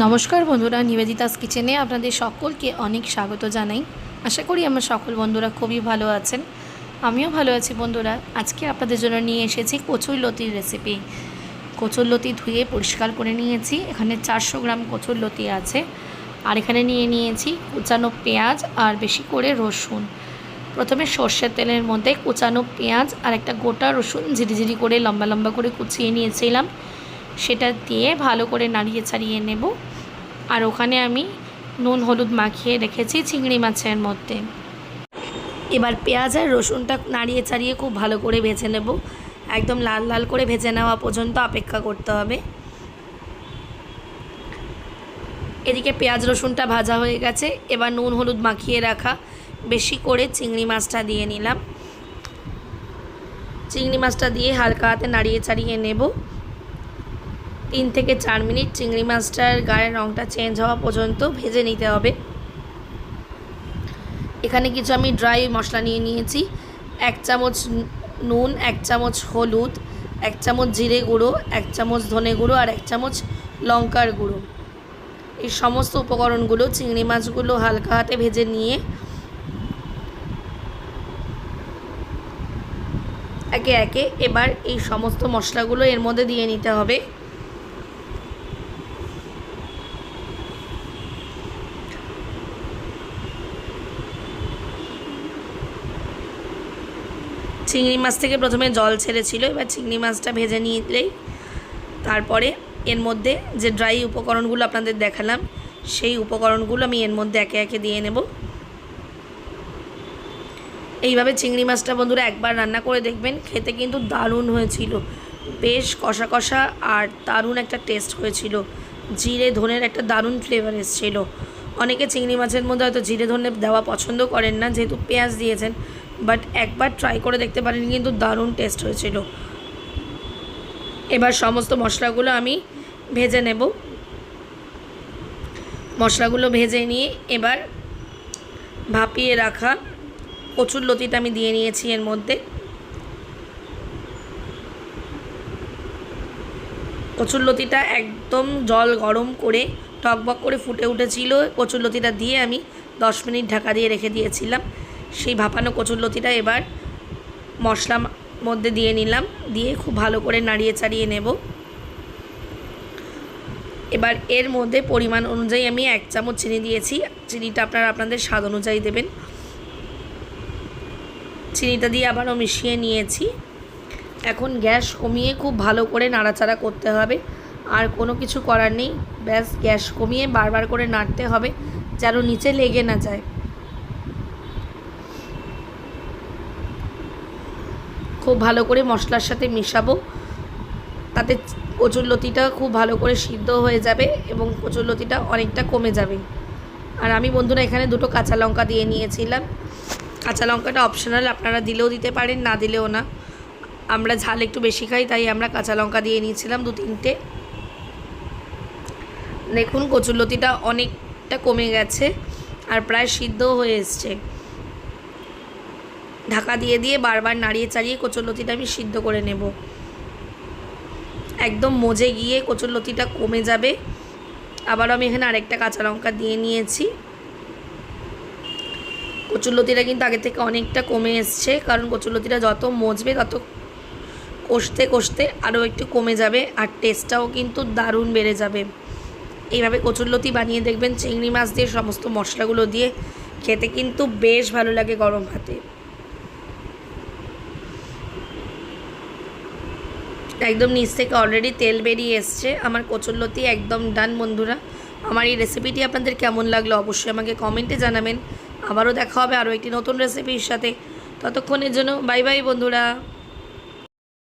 নমস্কার বন্ধুরা, নিবেদিতাস কিচেনে আপনাদের সকলকে অনেক স্বাগত জানাই। আশা করি আমার সকল বন্ধুরা খুবই ভালো আছেন। আমিও ভালো আছি বন্ধুরা। আজকে আপনাদের জন্য নিয়ে এসেছি কচুরলতির রেসিপি। কচুরলতি ধুয়ে পরিষ্কার করে নিয়েছি। এখানে 400 গ্রাম কচুরলতি আছে। আর এখানে নিয়ে নিয়েছি কুচানো পেঁয়াজ আর বেশি করে রসুন। প্রথমে সর্ষের তেলের মধ্যে কুচানো পেঁয়াজ আর একটা গোটা রসুন ঝিরিঝিরি করে লম্বা লম্বা করে কুচিয়ে নিয়েছিলাম। সেটা দিয়ে ভালো করে নাড়িয়ে ছাড়িয়ে নেব। আর ওখানে আমি নুন হলুদ মাখিয়ে রেখেছি চিংড়ি মাছের মধ্যে। এবার পেঁয়াজ আর রসুনটা নাড়িয়ে ছাড়িয়ে খুব ভালো করে ভেজে নেব। একদম লাল লাল করে ভেজে নেওয়া পর্যন্ত অপেক্ষা করতে হবে। এদিকে পেঁয়াজ রসুনটা ভাজা হয়ে গেছে। এবার নুন হলুদ মাখিয়ে রাখা বেশি করে চিংড়ি মাছটা দিয়ে নিলাম। চিংড়ি মাছটা দিয়ে হালকা হাতে নাড়িয়ে ছাড়িয়ে নেব। 3 থেকে 4 মিনিট চিংড়ি মাছটার গায়ের রঙটা চেঞ্জ হওয়া পর্যন্ত ভেজে নিতে হবে। এখানে কিছু আমি ড্রাই মশলা নিয়ে নিয়েছি। 1 চামচ নুন, 1 চামচ হলুদ, 1 চামচ জিরে গুঁড়ো, 1 চামচ ধনে গুঁড়ো আর 1 চামচ লঙ্কার গুঁড়ো। এই সমস্ত উপকরণগুলো চিংড়ি মাছগুলো হালকা হাতে ভেজে নিয়ে একে একে এবার এই সমস্ত মশলাগুলো এর মধ্যে দিয়ে নিতে হবে। চিংড়ি মাছ থেকে প্রথমে জল ছেড়েছিল। এবার চিংড়ি মাছটা ভেজে নিলেই তারপরে এর মধ্যে যে ড্রাই উপকরণগুলো আপনাদের দেখালাম সেই উপকরণগুলো আমি এর মধ্যে একে একে দিয়ে নেব। এইভাবে চিংড়ি মাছটা বন্ধুরা একবার রান্না করে দেখবেন, খেতে কিন্তু দারুণ হয়েছিল। বেশ কষা কষা আর দারুণ একটা টেস্ট হয়েছিল। জিরে ধনের একটা দারুণ ফ্লেভার এসেছিল। অনেকে চিংড়ি মাছের মধ্যে হয়তো জিরে ধনে দেওয়া পছন্দ করেন না, যেহেতু পেঁয়াজ দিয়েছেন, বাট একবার ট্রাই করে দেখতে পারেন, কিন্তু দারুণ টেস্ট হয়েছিল। এবার সমস্ত মশলাগুলো আমি ভেজে নেব। মশলাগুলো ভেজে নিয়ে এবার ভাপিয়ে রাখা কচুরলতিটা আমি দিয়ে নিয়েছি এর মধ্যে। কচুরলতিটা একদম জল গরম করে টকবক করে ফুটে উঠেছিল। কচুরলতিটা দিয়ে আমি 10 মিনিট ঢাকা দিয়ে রেখে দিয়েছিলাম। সেই ভাপানো কচুরলতিটা এবার মশলার মধ্যে দিয়ে নিলাম, দিয়ে খুব ভালো করে নাড়িয়ে চাড়িয়ে নেব। এবার এর মধ্যে পরিমাণ অনুযায়ী আমি 1 চামচ চিনি দিয়েছি। চিনিটা আপনারা আপনাদের স্বাদ অনুযায়ী দেবেন। চিনিটা দিয়ে আবারও মিশিয়ে নিয়েছি। এখন গ্যাস কমিয়ে খুব ভালো করে নাড়াচাড়া করতে হবে। আর কোনো কিছু করার নেই, ব্যাস গ্যাস কমিয়ে বারবার করে নাড়তে হবে যেন নিচে লেগে না যায়। খুব ভালো করে মশলার সাথে মেশাবো, তাতে কচুরলতিটা খুব ভালো করে সিদ্ধ হয়ে যাবে এবং কচুরলতিটা অনেকটা কমে যাবে। আর আমি বন্ধুরা এখানে 2টো কাঁচা লঙ্কা দিয়ে নিয়েছিলাম। কাঁচা লঙ্কাটা অপশনাল, আপনারা দিলেও দিতে পারেন, না দিলেও না। আমরা ঝাল একটু বেশি খাই, তাই আমরা কাঁচা লঙ্কা দিয়ে নিয়েছিলাম 2-3টে। দেখুন কচুরলতিটা অনেকটা কমে গেছে আর প্রায় সিদ্ধ হয়ে এসছে। ঢাকা দিয়ে দিয়ে বারবার নাড়িয়ে চাড়িয়ে কচুরলতিটা আমি সিদ্ধ করে নেব। একদম মজে গিয়ে কচুরলতিটা কমে যাবে। আবারও আমি এখানে আরেকটা কাঁচা লঙ্কা দিয়ে নিয়েছি। কচুরলতিটা কিন্তু আগে থেকে অনেকটা কমে এসছে, কারণ কচুরলতিটা যত মজবে তত কষতে কষতে আরও একটু কমে যাবে আর টেস্টটাও কিন্তু দারুণ বেড়ে যাবে। এইভাবে কচুরলতি বানিয়ে দেখবেন চিংড়ি মাছ দিয়ে সমস্ত মশলাগুলো দিয়ে, খেতে কিন্তু বেশ ভালো লাগে গরম ভাতে। একদম নিচ থেকে অলরেডি তেল বেরিয়ে এসছে। আমার কচুরলতি একদম ডান বন্ধুরা। আমার এই রেসিপিটি আপনাদের কেমন লাগলো অবশ্যই আমাকে কমেন্টে জানাবেন। আবারও দেখা হবে আরও একটি নতুন রেসিপির সাথে। ততক্ষণের জন্য বাই বাই বন্ধুরা।